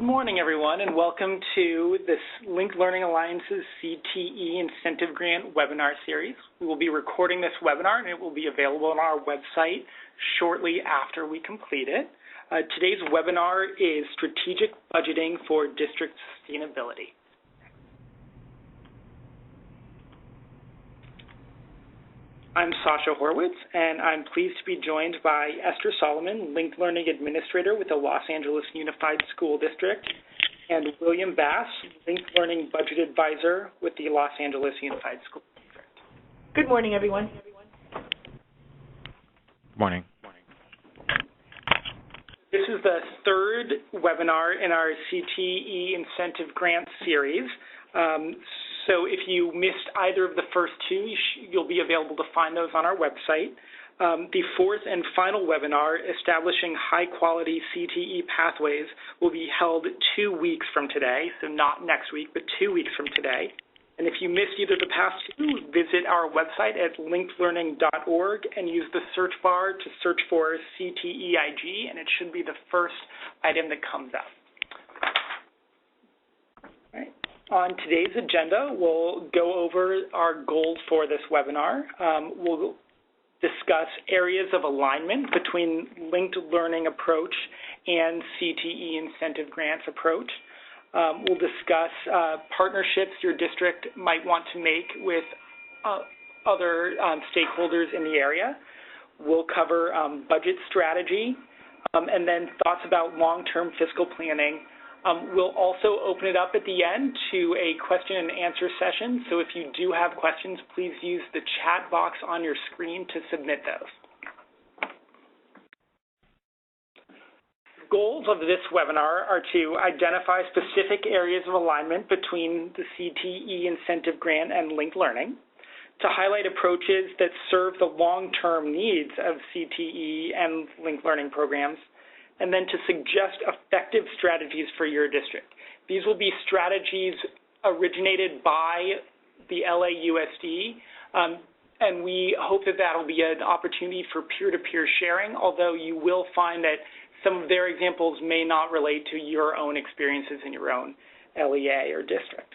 Good morning, everyone, and welcome to this Linked Learning Alliance's CTE Incentive Grant Webinar Series. We will be recording this webinar, and it will be available on our website shortly after we complete it. Today's webinar is Strategic Budgeting for District Sustainability. I'm Sasha Horwitz, and I'm pleased to be joined by Esther Solomon, Linked Learning Administrator with the Los Angeles Unified School District, and William Bass, Linked Learning Budget Advisor with the Los Angeles Unified School District. Good morning, everyone. Good morning. This is the third webinar in our CTE Incentive Grant Series. So if you missed either of the first two, you'll be available to find those on our website. The fourth and final webinar, Establishing High-Quality CTE Pathways, will be held 2 weeks from today, so not next week, but 2 weeks from today. And if you missed either of the past two, visit our website at linkedlearning.org and use the search bar to search for CTEIG, and it should be the first item that comes up. On today's agenda, we'll go over our goals for this webinar. We'll discuss areas of alignment between linked learning approach and CTE incentive grants approach. We'll discuss partnerships your district might want to make with other stakeholders in the area. We'll cover budget strategy and then thoughts about long-term fiscal planning. We'll also open it up at the end to a question and answer session. So if you do have questions, please use the chat box on your screen to submit those. Goals of this webinar are to identify specific areas of alignment between the CTE incentive grant and linked learning, to highlight approaches that serve the long-term needs of CTE and linked learning programs, and then to suggest effective strategies for your district. These will be strategies originated by the LAUSD, and we hope that that'll be an opportunity for peer-to-peer sharing, although you will find that some of their examples may not relate to your own experiences in your own LEA or district.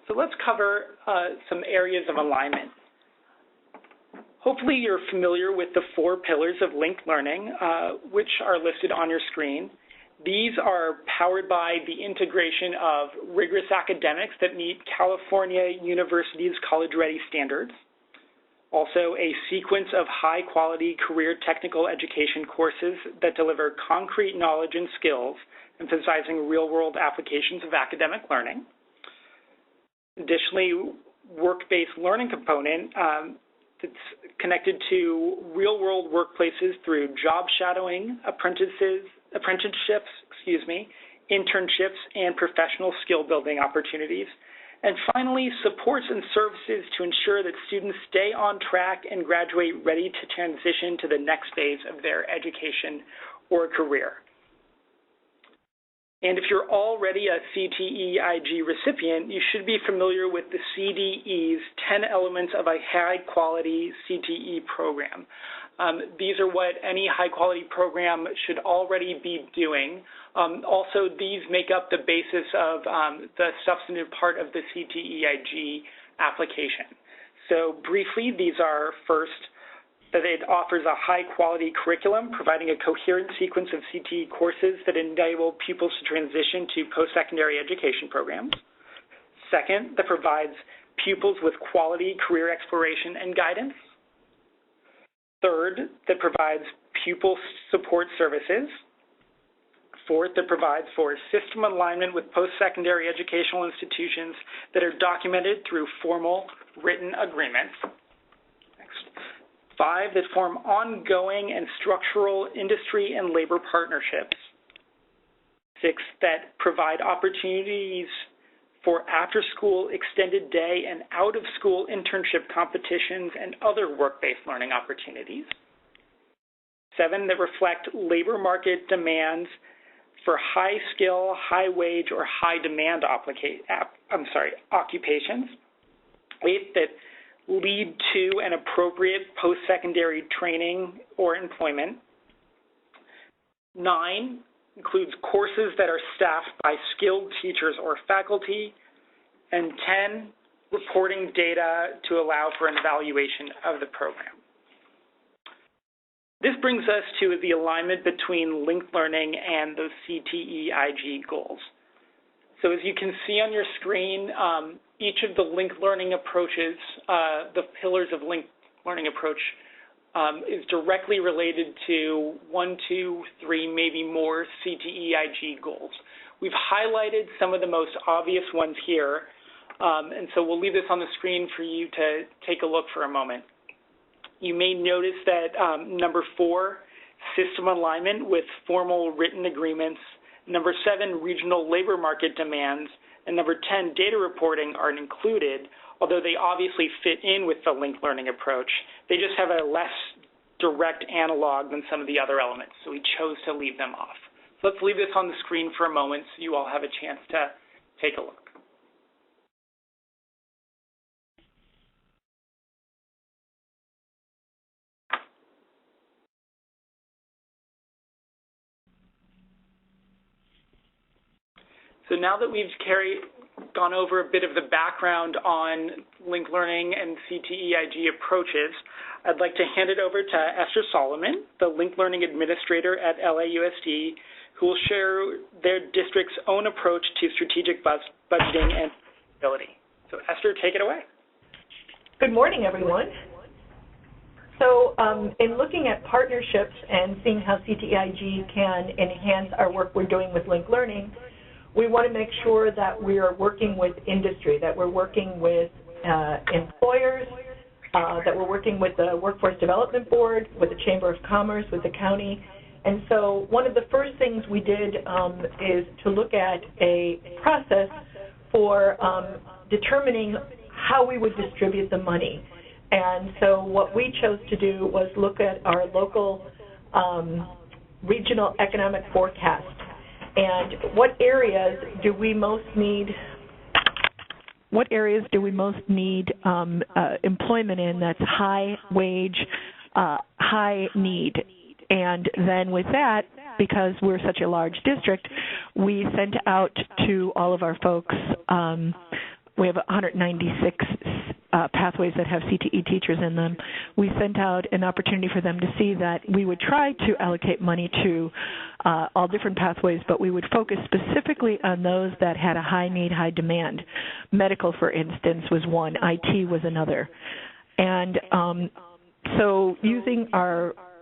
So let's cover some areas of alignment. Hopefully you're familiar with the 4 pillars of linked learning, which are listed on your screen. These are powered by the integration of rigorous academics that meet California University's College Ready standards. Also, a sequence of high-quality career technical education courses that deliver concrete knowledge and skills, emphasizing real-world applications of academic learning. Additionally, work-based learning component that's connected to real-world workplaces through job shadowing, apprenticeships, internships, and professional skill-building opportunities. And finally, supports and services to ensure that students stay on track and graduate ready to transition to the next phase of their education or career. And if you're already a CTEIG recipient, you should be familiar with the CDE's 10 elements of a high-quality CTE program. These are what any high-quality program should already be doing. Also, these make up the basis of the substantive part of the CTEIG application. So briefly, these are first, that it offers a high-quality curriculum, providing a coherent sequence of CTE courses that enable pupils to transition to post-secondary education programs. Second, that provides pupils with quality career exploration and guidance. Third, that provides pupil support services. Fourth, that provides for system alignment with post-secondary educational institutions that are documented through formal written agreements. 5, that form ongoing and structural industry and labor partnerships. 6, that provide opportunities for after-school, extended day, and out-of-school internship competitions and other work-based learning opportunities. 7, that reflect labor market demands for high-skill, high-wage, or high-demand occupations. 8, that lead to an appropriate post-secondary training or employment. 9, includes courses that are staffed by skilled teachers or faculty, and 10, reporting data to allow for an evaluation of the program. This brings us to the alignment between linked learning and those CTEIG goals. So as you can see on your screen, each of the linked learning approaches, the pillars of linked learning approach, is directly related to 1, 2, 3, maybe more CTEIG goals. We've highlighted some of the most obvious ones here, and so we'll leave this on the screen for you to take a look for a moment. You may notice that number 4, system alignment with formal written agreements, number 7, regional labor market demands, and number 10, data reporting aren't included, although they obviously fit in with the linked learning approach. They just have a less direct analog than some of the other elements, so we chose to leave them off. So let's leave this on the screen for a moment so you all have a chance to take a look. So now that we've gone over a bit of the background on linked learning and CTEIG approaches, I'd like to hand it over to Esther Solomon, the linked learning administrator at LAUSD, who will share their district's own approach to strategic budgeting and accountability. So Esther, take it away. Good morning, everyone. So in looking at partnerships and seeing how CTEIG can enhance our work we're doing with linked learning, we want to make sure that we are working with industry, that we're working with employers, that we're working with the Workforce Development Board, with the Chamber of Commerce, with the county. And so one of the first things we did is to look at a process for determining how we would distribute the money. And so what we chose to do was look at our local regional economic forecast. And what areas do we most need employment in that's high wage, high need? And then with that, because we're such a large district, we sent out to all of our folks, we have 196 pathways that have CTE teachers in them. We sent out an opportunity for them to see that we would try to allocate money to all different pathways, but we would focus specifically on those that had a high need, high demand. Medical, for instance, was one. IT was another. And so using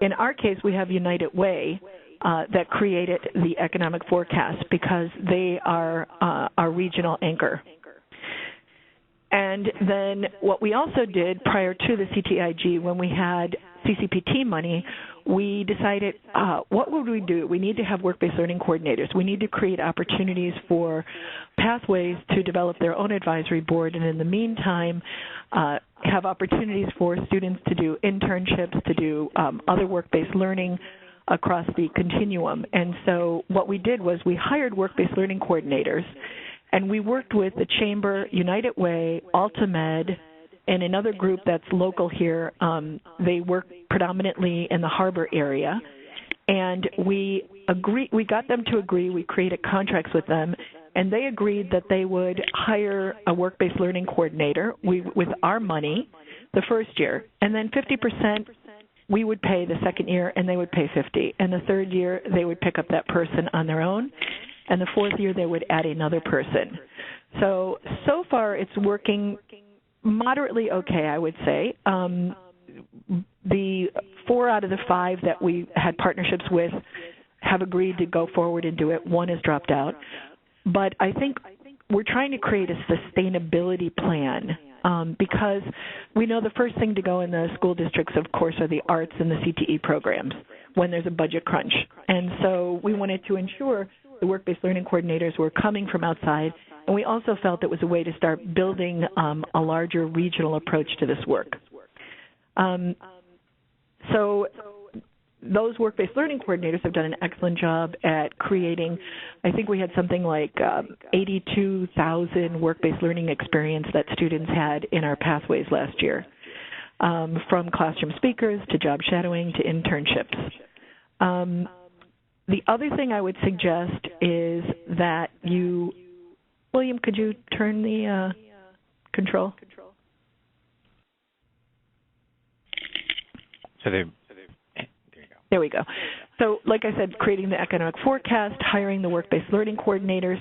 in our case, we have United Way that created the economic forecast because they are our regional anchor. And then what we also did prior to the CTEIG, when we had CCPT money, we decided, what would we do? We need to have work-based learning coordinators. We need to create opportunities for pathways to develop their own advisory board, and in the meantime, have opportunities for students to do internships, to do other work-based learning across the continuum. And so what we did was we hired work-based learning coordinators, and we worked with the Chamber, United Way, AltaMed, and another group that's local here. They work predominantly in the harbor area. And we got them to agree. We created contracts with them, and they agreed that they would hire a work-based learning coordinator with our money the first year. And then 50% we would pay the second year, and they would pay 50%. And the third year, they would pick up that person on their own. And the fourth year, they would add another person. So far, it's working moderately okay, I would say. The 4 out of the 5 that we had partnerships with have agreed to go forward and do it. 1 has dropped out. But I think we're trying to create a sustainability plan because we know the first thing to go in the school districts, of course, are the arts and the CTE programs when there's a budget crunch. And so we wanted to ensure the work-based learning coordinators were coming from outside, and we also felt it was a way to start building a larger regional approach to this work. So those work-based learning coordinators have done an excellent job at creating, I think we had something like 82,000 work-based learning experience that students had in our pathways last year, from classroom speakers to job shadowing to internships. The other thing I would suggest is that you, William, could you turn the control? So there you go. There we go. So like I said, creating the economic forecast, hiring the work-based learning coordinators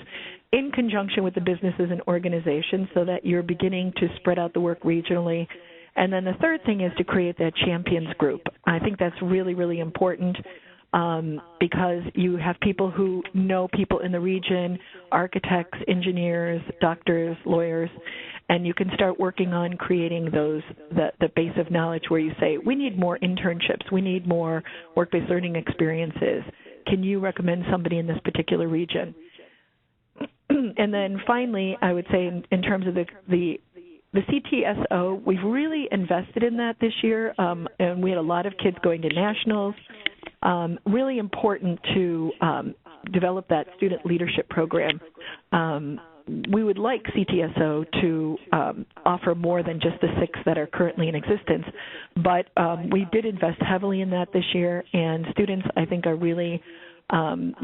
in conjunction with the businesses and organizations so that you're beginning to spread out the work regionally. And then the third thing is to create that champions group. I think that's really, really important because you have people who know people in the region, architects, engineers, doctors, lawyers, and you can start working on creating those, the base of knowledge where you say, we need more internships, we need more work-based learning experiences. Can you recommend somebody in this particular region? And then finally, I would say in terms of the CTSO, we've really invested in that this year, and we had a lot of kids going to nationals. Really important to develop that student leadership program. We would like CTSO to offer more than just the 6 that are currently in existence, but we did invest heavily in that this year, and students, I think, are really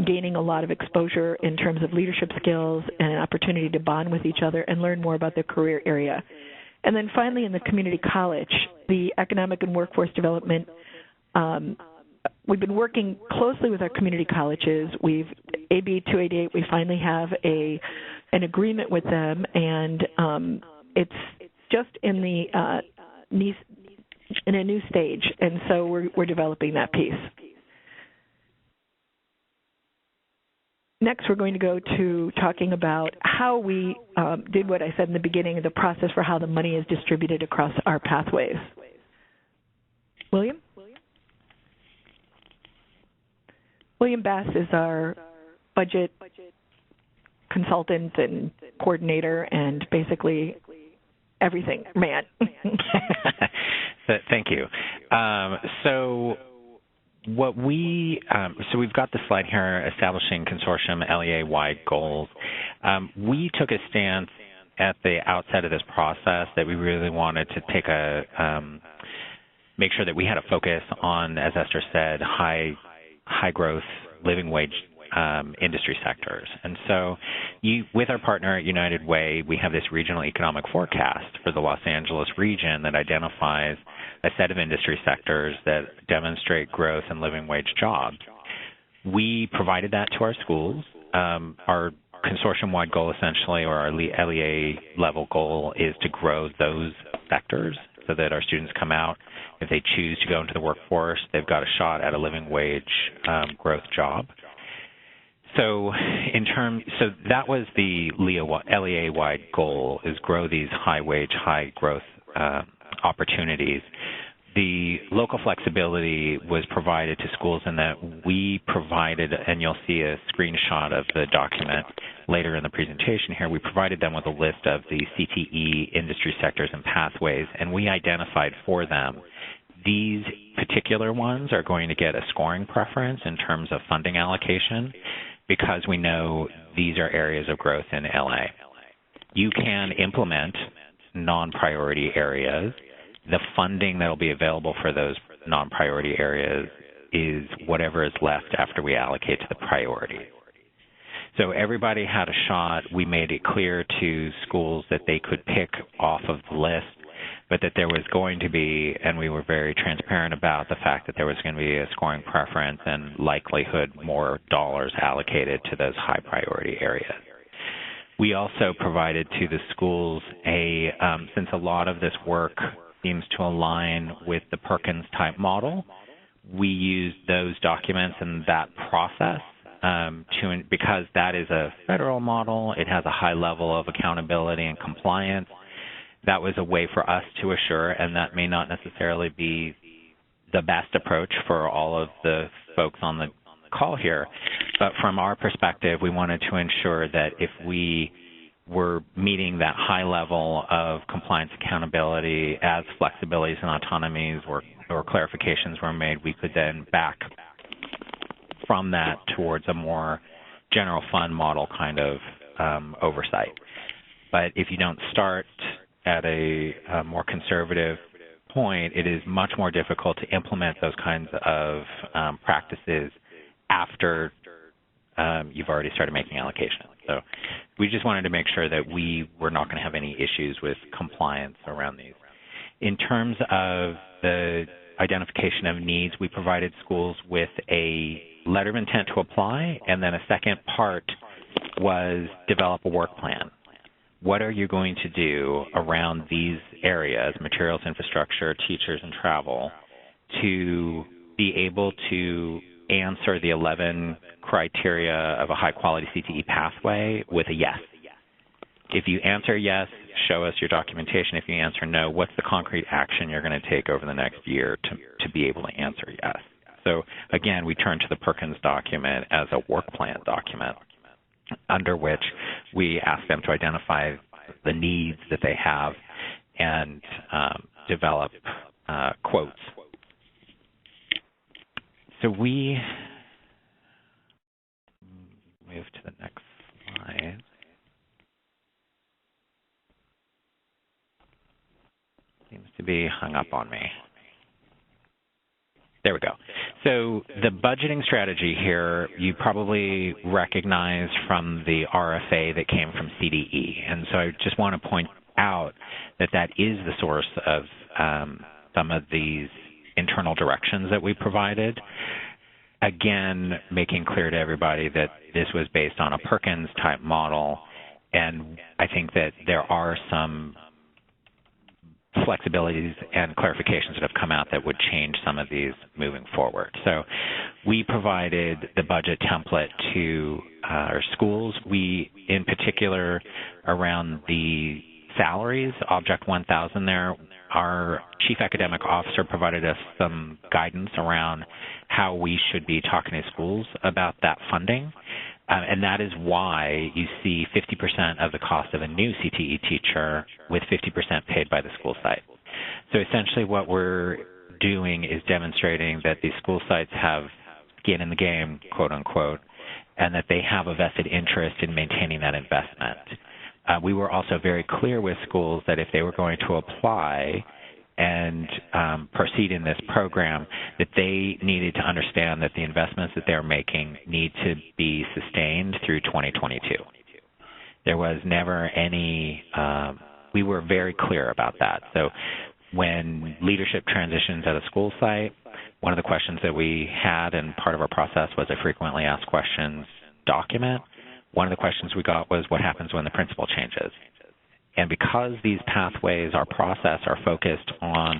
gaining a lot of exposure in terms of leadership skills and an opportunity to bond with each other and learn more about their career area. And then finally, in the community college, the economic and workforce development, we've been working closely with our community colleges. We've, AB 288, we finally have an agreement with them, and it's just in the in a new stage, and so we're developing that piece. Next, we're going to go to talking about how we did what I said in the beginning, the process for how the money is distributed across our pathways. William? William Bass is our budget consultant and coordinator and basically everything man. Thank you. So we've got the slide here establishing consortium LEA-wide goals. We took a stance at the outset of this process that we really wanted to take make sure that we had a focus on, as Esther said, high growth living wage industry sectors. And so with our partner at United Way, we have this regional economic forecast for the Los Angeles region that identifies a set of industry sectors that demonstrate growth in living wage jobs. We provided that to our schools. Our consortium-wide goal essentially, or our LEA level goal, is to grow those sectors so that our students come out. If they choose to go into the workforce, they've got a shot at a living wage growth job. So that was the LEA-wide goal, is grow these high-wage, high-growth opportunities. The local flexibility was provided to schools in that we provided, and you'll see a screenshot of the document later in the presentation here, we provided them with a list of the CTE industry sectors and pathways, and we identified for them these particular ones are going to get a scoring preference in terms of funding allocation because we know these are areas of growth in LA. You can implement non-priority areas. The funding that will be available for those non-priority areas is whatever is left after we allocate to the priority. So everybody had a shot. We made it clear to schools that they could pick off of the list, but that there was going to be, and we were very transparent about the fact that there was going to be a scoring preference and likelihood more dollars allocated to those high priority areas. We also provided to the schools since a lot of this work seems to align with the Perkins type model, we used those documents and that process because that is a federal model. It has a high level of accountability and compliance. That was a way for us to assure, and that may not necessarily be the best approach for all of the folks on the call here, but from our perspective, we wanted to ensure that if we were meeting that high level of compliance accountability as flexibilities and autonomies or clarifications were made, we could then back from that towards a more general fund model kind of oversight. But if you don't start at a more conservative point, it is much more difficult to implement those kinds of practices after you've already started making allocations. So we just wanted to make sure that we were not going to have any issues with compliance around these. In terms of the identification of needs, we provided schools with a letter of intent to apply, and then a second part was develop a work plan. What are you going to do around these areas, materials, infrastructure, teachers, and travel, to be able to answer the 11 criteria of a high-quality CTE pathway with a yes? If you answer yes, show us your documentation. If you answer no, what's the concrete action you're going to take over the next year to be able to answer yes? So again, we turn to the Perkins document as a work plan document, under which we ask them to identify the needs that they have and develop quotes. So we move to the next slide. Seems to be hung up on me. There we go. So the budgeting strategy here, you probably recognize from the RFA that came from CDE. And so I just want to point out that that is the source of some of these internal directions that we provided. Again, making clear to everybody that this was based on a Perkins type model. And I think that there are some flexibilities and clarifications that have come out that would change some of these moving forward. So we provided the budget template to our schools. We, in particular, around the salaries, Object 1000 there, our Chief Academic Officer provided us some guidance around how we should be talking to schools about that funding. And that is why you see 50% of the cost of a new CTE teacher with 50% paid by the school site. So essentially what we're doing is demonstrating that these school sites have skin in the game, quote unquote, and that they have a vested interest in maintaining that investment. We were also very clear with schools that if they were going to apply and proceed in this program, that they needed to understand that the investments that they're making need to be sustained through 2022. There was never any, we were very clear about that. So when leadership transitions at a school site, one of the questions that we had, and part of our process was a frequently asked questions document. One of the questions we got was, what happens when the principal changes? And because these pathways, our process, are focused on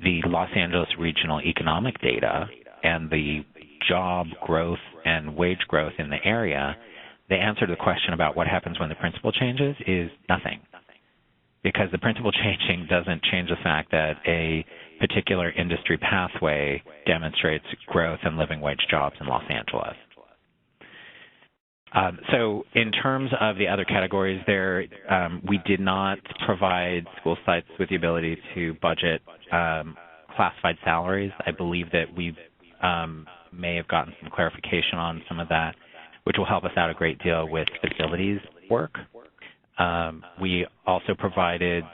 the Los Angeles regional economic data and the job growth and wage growth in the area, the answer to the question about what happens when the principal changes is nothing. Because the principal changing doesn't change the fact that a particular industry pathway demonstrates growth and living wage jobs in Los Angeles. So in terms of the other categories there, we did not provide school sites with the ability to budget classified salaries. I believe that we may have gotten some clarification on some of that, which will help us out a great deal with facilities work. We also provided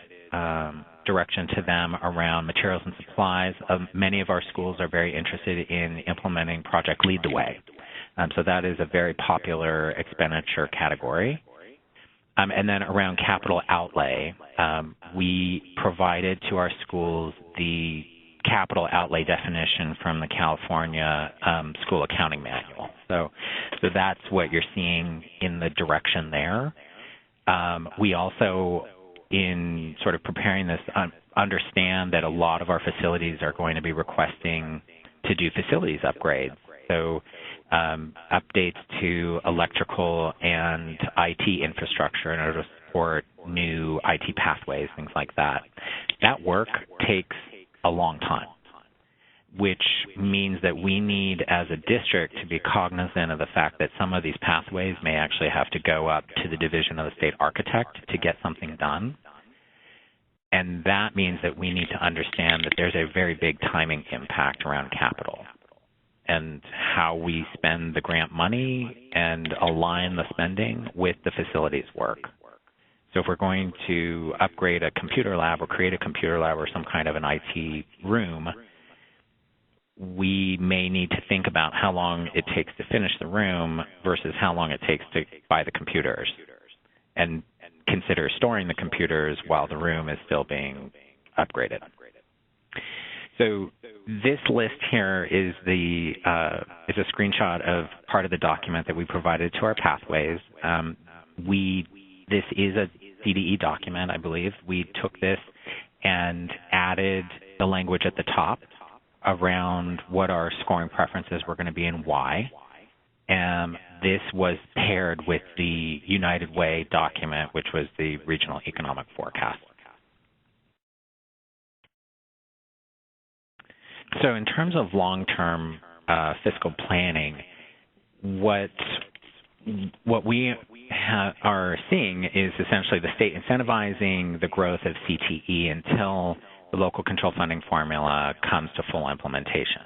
direction to them around materials and supplies. Many of our schools are very interested in implementing Project Lead the Way. So that is a very popular expenditure category. And then around capital outlay, we provided to our schools the capital outlay definition from the California School Accounting Manual. So that's what you're seeing in the direction there. We also, in sort of preparing this, understand that a lot of our facilities are going to be requesting to do facilities upgrades. So updates to electrical and IT infrastructure in order to support new IT pathways, things like that. That work takes a long time, which means that we need, as a district, to be cognizant of the fact that some of these pathways may actually have to go up to the division of the state architect to get something done. And that means that we need to understand that there's a very big timing impact around capital and how we spend the grant money and align the spending with the facilities work. So if we're going to upgrade a computer lab or create a computer lab or some kind of an IT room, we may need to think about how long it takes to finish the room versus how long it takes to buy the computers, and consider storing the computers while the room is still being upgraded. So this list here is a screenshot of part of the document that we provided to our pathways. This is a CDE document, I believe. We took this and added the language at the top around what our scoring preferences were going to be and why. This was paired with the United Way document, which was the regional economic forecast. So in terms of long-term fiscal planning, what we are seeing is essentially the state incentivizing the growth of CTE until the local control funding formula comes to full implementation.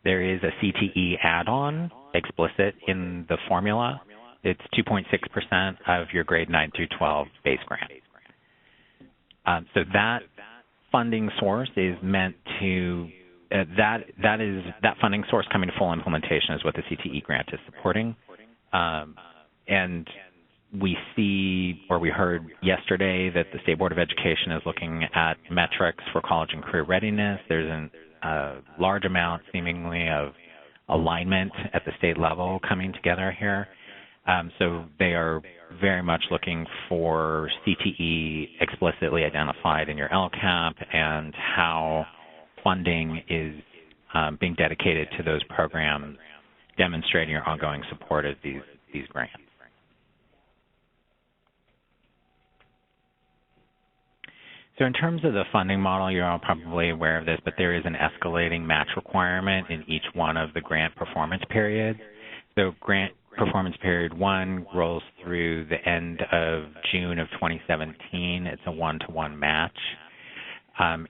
There is a CTE add-on explicit in the formula. It's 2.6% of your grade 9 through 12 base grant. So that funding source is meant to that funding source coming to full implementation is what the CTE grant is supporting. And we see, or we heard yesterday, that the State Board of Education is looking at metrics for college and career readiness. There's a large amount, seemingly, of alignment at the state level coming together here. So they are very much looking for CTE explicitly identified in your LCAP and how funding is being dedicated to those programs, demonstrating your ongoing support of these grants. So in terms of the funding model, you're all probably aware of this, but there is an escalating match requirement in each one of the grant performance periods. So grant performance period 1 rolls through the end of June of 2017. It's a 1-to-1 match.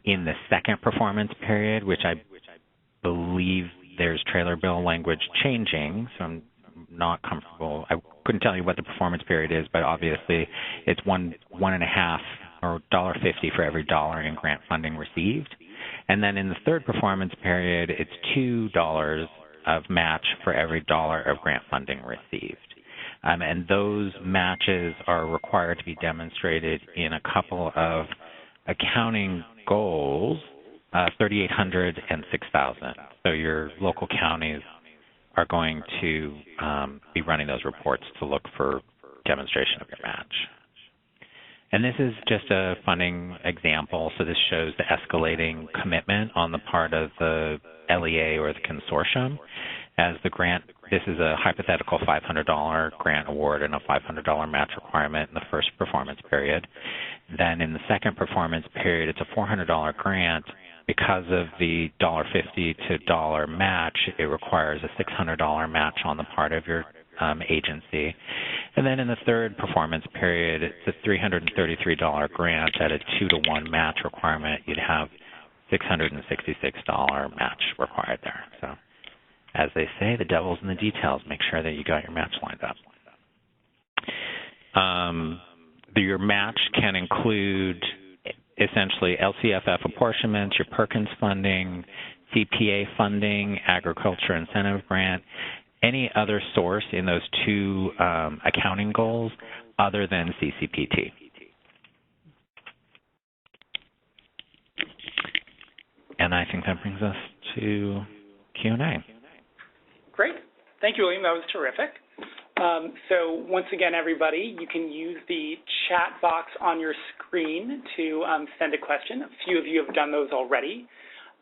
In the second performance period, which I believe there's trailer bill language changing, so I'm not comfortable. I couldn't tell you what the performance period is, but obviously it's one and a half or $1.50 for every dollar in grant funding received. And then in the third performance period, it's $2 of match for every dollar of grant funding received. And those matches are required to be demonstrated in a couple of accounting goals, 3,800 and 6,000. So your local counties are going to be running those reports to look for demonstration of your match. And this is just a funding example. So this shows the escalating commitment on the part of the LEA or the consortium. As the grant, this is a hypothetical $500 grant award and a $500 match requirement in the first performance period. Then in the second performance period, it's a $400 grant. Because of the $1.50 to $1 match, it requires a $600 match on the part of your agency. And then in the third performance period, it's a $333 grant at a 2-to-1 match requirement. You'd have $666 match required there. So, as they say, the devil's in the details. Make sure that you got your match lined up. Your match can include essentially LCFF apportionments, your Perkins funding, CPA funding, agriculture incentive grant, any other source in those two accounting goals other than CCPT. And I think that brings us to Q&A. Great. Thank you, William. That was terrific. So once again, everybody, you can use the chat box on your screen to send a question. A few of you have done those already.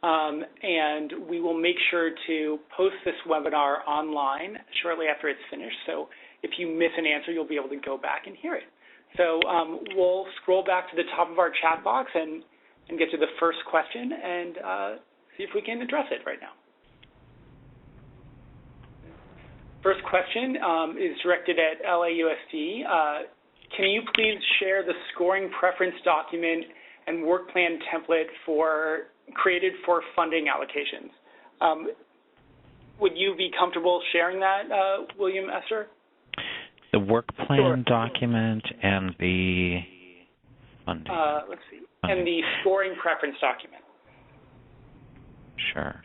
And we will make sure to post this webinar online shortly after it's finished. So if you miss an answer, you'll be able to go back and hear it. So we'll scroll back to the top of our chat box and get to the first question and see if we can address it right now. First question is directed at LAUSD. Can you please share the scoring preference document and work plan template created for funding allocations? Would you be comfortable sharing that, William Esther? The work plan document and the funding. Let's see. And the scoring preference document. Sure.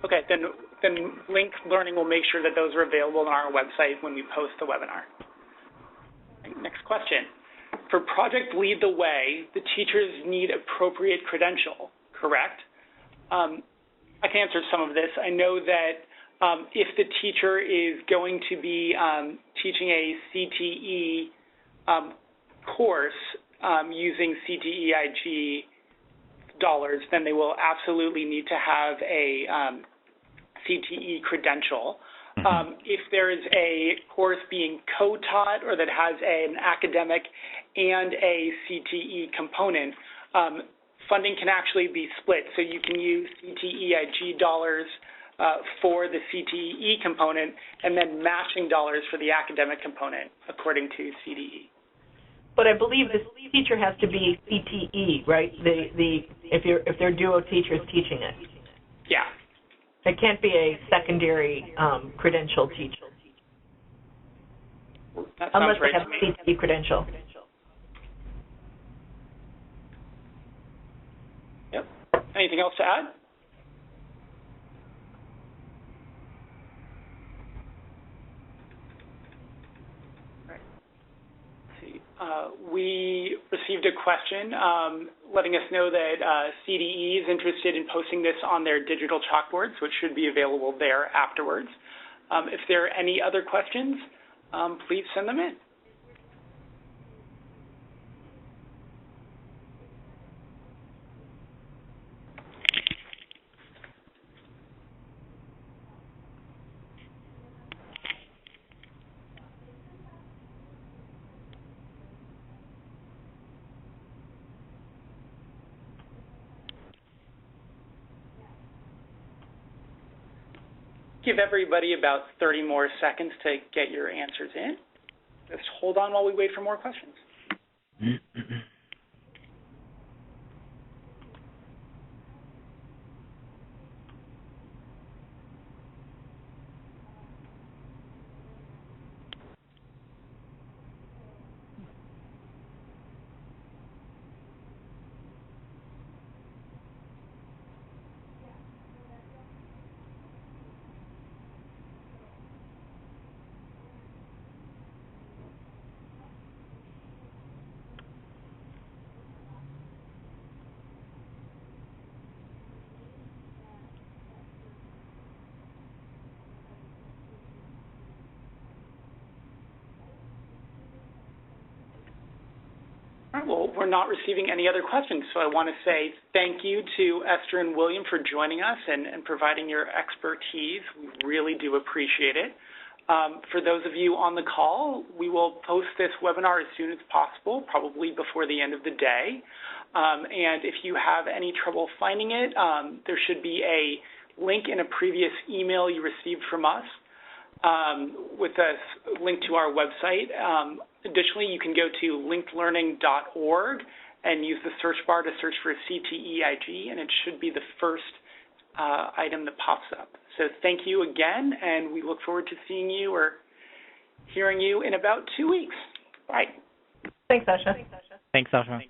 Okay, then Link Learning will make sure that those are available on our website when we post the webinar. Next question. For Project Lead the Way, the teachers need appropriate credential, correct? I can answer some of this. I know that if the teacher is going to be teaching a CTE course using CTEIG dollars, then they will absolutely need to have a CTE credential. If there is a course being co-taught or that has an academic and a CTE component, funding can actually be split. So you can use CTEIG dollars for the CTE component and then matching dollars for the academic component according to CDE. But I believe this teacher has to be CTE, right? If they're duo teachers teaching it. Yeah. It can't be a secondary credential teacher. That sounds unless right they have a CTE credential. Yep. Anything else to add? We received a question letting us know that CDE is interested in posting this on their digital chalkboard, so it should be available there afterwards. If there are any other questions, please send them in. Give everybody about 30 more seconds to get your answers in. Just hold on while we wait for more questions. All right, well, we're not receiving any other questions, so I want to say thank you to Esther and William for joining us and providing your expertise. We really do appreciate it. For those of you on the call, we will post this webinar as soon as possible, probably before the end of the day. And if you have any trouble finding it, there should be a link in a previous email you received from us with a link to our website. Additionally, you can go to linkedlearning.org and use the search bar to search for CTEIG, and it should be the first item that pops up. So thank you again, and we look forward to seeing you or hearing you in about 2 weeks. Bye. Thanks, Sasha. Thanks, Sasha.